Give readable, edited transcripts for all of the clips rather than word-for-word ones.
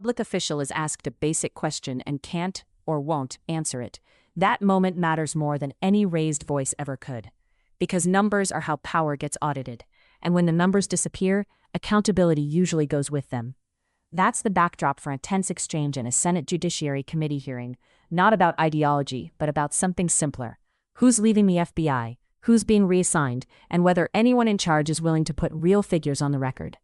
Public official is asked a basic question and can't or won't answer it. That moment matters more than any raised voice ever could. Because numbers are how power gets audited. And when the numbers disappear, accountability usually goes with them. That's the backdrop for a tense exchange in a Senate Judiciary Committee hearing, not about ideology, but about something simpler. Who's leaving the FBI, who's being reassigned, and whether anyone in charge is willing to put real figures on the record.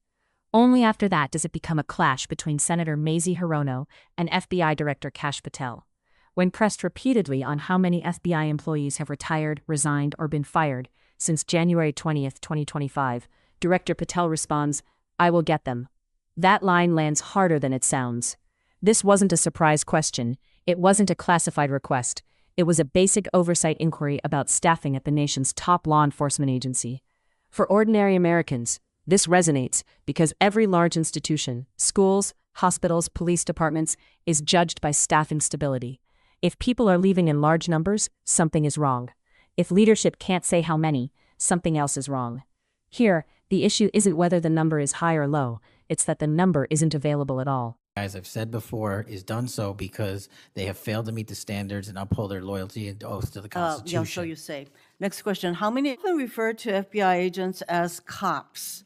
Only after that does it become a clash between Senator Mazie Hirono and FBI Director Kash Patel. When pressed repeatedly on how many FBI employees have retired, resigned, or been fired since January 20th, 2025, Director Patel responds, "I will get them." That line lands harder than it sounds. This wasn't a surprise question. It wasn't a classified request. It was a basic oversight inquiry about staffing at the nation's top law enforcement agency. For ordinary Americans, this resonates because every large institution, schools, hospitals, police departments, is judged by staffing stability. If people are leaving in large numbers, something is wrong. If leadership can't say how many, something else is wrong. Here, the issue isn't whether the number is high or low, it's that the number isn't available at all. As I've said before, is done so because they have failed to meet the standards and uphold their loyalty and oath to the Constitution. Yeah, so you say. Next question. How many often refer to FBI agents as cops?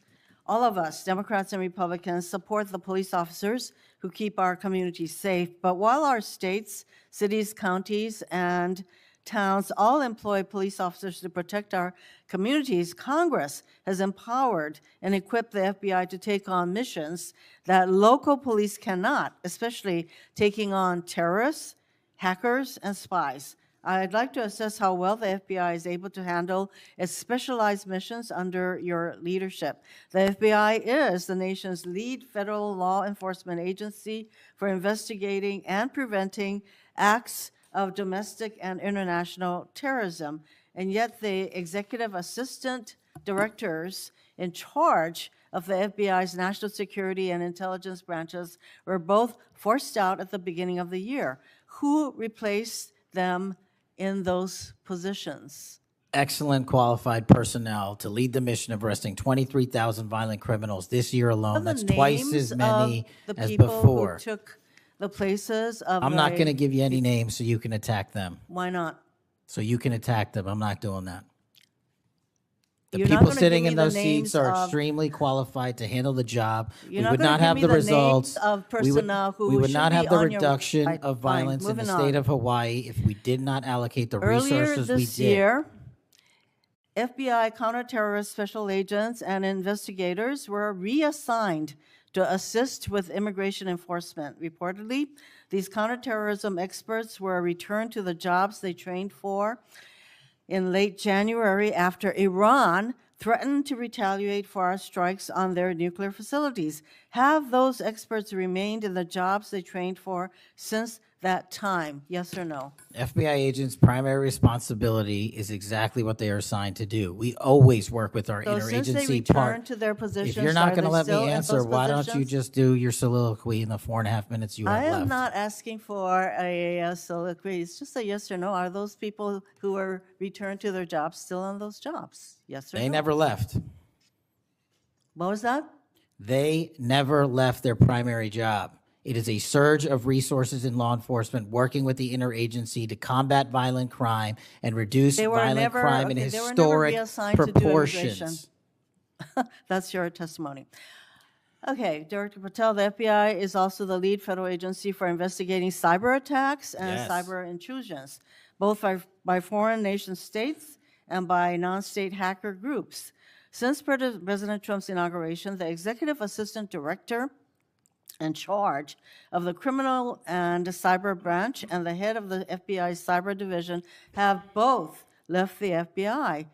All of us, Democrats and Republicans, support the police officers who keep our communities safe. But while our states, cities, counties, and towns all employ police officers to protect our communities, Congress has empowered and equipped the FBI to take on missions that local police cannot, especially taking on terrorists, hackers, and spies. I'd like to assess how well the FBI is able to handle its specialized missions under your leadership. The FBI is the nation's lead federal law enforcement agency for investigating and preventing acts of domestic and international terrorism. And yet the executive assistant directors in charge of the FBI's national security and intelligence branches were both forced out at the beginning of the year. Who replaced them in those positions? Excellent qualified personnel to lead the mission of arresting 23,000 violent criminals this year alone. That's twice as many as before. Who took the places of I'm not going to give you any names so you can attack them. Why not? So you can attack them. I'm not doing that. The You're not people gonna sitting give in me the those seats are names of- extremely qualified to handle the job. You're We not would gonna not give have me the the names results. of personnel who We would should not be have the on your- reduction Right, of fine, violence in the moving state on. of Hawaii if we did not allocate the Earlier resources we this did. year, FBI counterterrorist special agents and investigators were reassigned to assist with immigration enforcement. Reportedly, these counterterrorism experts were returned to the jobs they trained for in late January after Iran threatened to retaliate for our strikes on their nuclear facilities. Have those experts remained in the jobs they trained for since that time? Yes or no? FBI agents' primary responsibility is exactly what they are assigned to do. We always work with our So since they interagency returned part. to their positions, If you're not are going to they let me still in answer, those why don't you positions? just do your soliloquy in the 4.5 minutes you have I left? am not asking for a soliloquy. It's just a yes or no. Are those people who were returned to their jobs still on those jobs? Yes or no? They never left. What was that? They never left their primary job. It is a surge of resources in law enforcement working with the interagency to combat violent crime and reduce They were violent never- crime in okay, they were never historic reassigned to do proportions. That's your testimony. Okay, Director Patel, the FBI is also the lead federal agency for investigating cyber attacks and Yes. cyber intrusions, both by foreign nation states and by non-state hacker groups. Since President Trump's inauguration, the executive assistant director in charge of the criminal and cyber branch and the head of the FBI's cyber division have both left the FBI.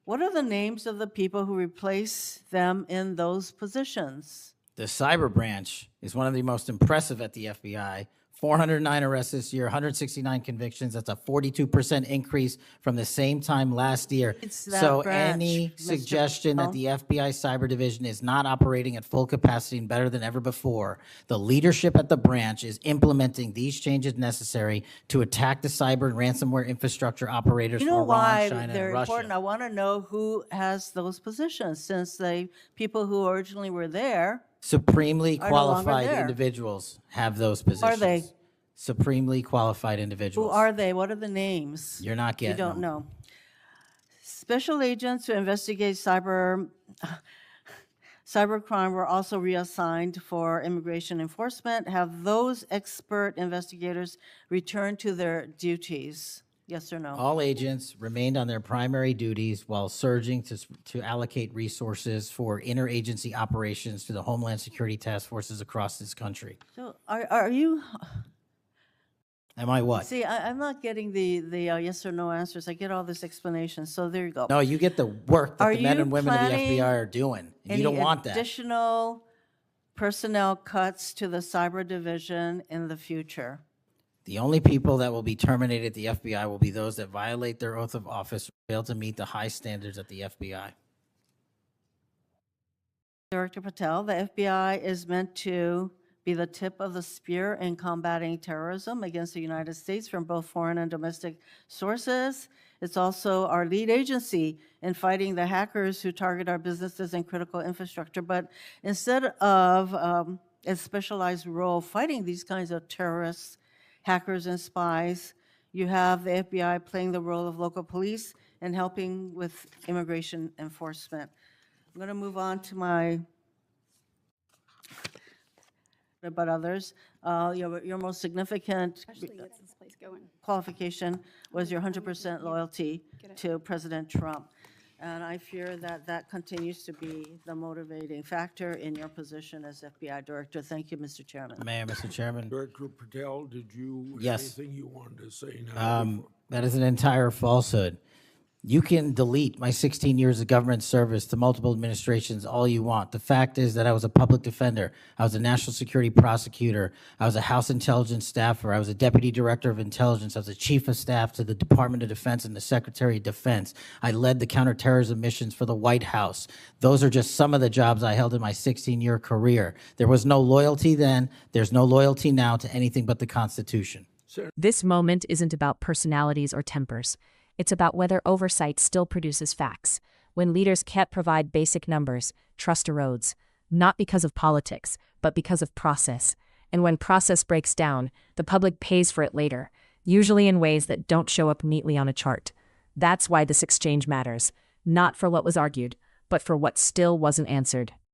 What are the names of the people who replace them in those positions? The cyber branch is one of the most impressive at the FBI. 409 arrests this year, 169 convictions. That's a 42% increase from the same time last year. It's that So branch, any Mr. suggestion that Patel. the FBI cyber division is not operating at full capacity and better than ever before, the leadership at the branch is implementing these changes necessary to attack the cyber and ransomware infrastructure operators You for know Iran, why China, they're and Russia. important? I want to know who has those positions, since the people who originally were there Supremely are no longer qualified there. individuals have those positions. Are they? Supremely qualified Who individuals. are they? What are the names? You're not You getting don't them. know. Special agents who investigate cybercrime were also reassigned for immigration enforcement. Have those expert investigators returned to their duties? Yes or no? All agents remained on their primary duties while surging to allocate resources for interagency operations to the Homeland Security task forces across this country. So are you, Am I what? see, I'm not getting the yes or no answers. I get all this explanation, so there you go. No, you get the work that Are the men you and women of the planning FBI are doing. And you don't want that. additional personnel cuts to the cyber division in the future? The only people that will be terminated at the FBI will be those that violate their oath of office or fail to meet the high standards at the FBI. Director Patel, the FBI is meant to be the tip of the spear in combating terrorism against the United States from both foreign and domestic sources. It's also our lead agency in fighting the hackers who target our businesses and critical infrastructure. But instead of a specialized role fighting these kinds of terrorists, hackers, and spies, you have the FBI playing the role of local police and helping with immigration enforcement. I'm going to move on to my about others. Your most significant Ashley, what's this place going? qualification was your 100% loyalty to President Trump. And I fear that that continues to be the motivating factor in your position as FBI director. Thank you, Mr. Chairman. Mayor, Mr. Chairman. Director Patel, did you have Yes. anything you wanted to say now? That is an entire falsehood. You can delete my 16 years of government service to multiple administrations all you want. The fact is that I was a public defender. I was a national security prosecutor. I was a House intelligence staffer. I was a deputy director of intelligence. I was a chief of staff to the Department of Defense and the Secretary of Defense. I led the counterterrorism missions for the White House. Those are just some of the jobs I held in my 16-year career. There was no loyalty then. There's no loyalty now to anything but the Constitution. This moment isn't about personalities or tempers. It's about whether oversight still produces facts. When leaders can't provide basic numbers, trust erodes, not because of politics, but because of process. And when process breaks down, the public pays for it later, usually in ways that don't show up neatly on a chart. That's why this exchange matters, not for what was argued, but for what still wasn't answered.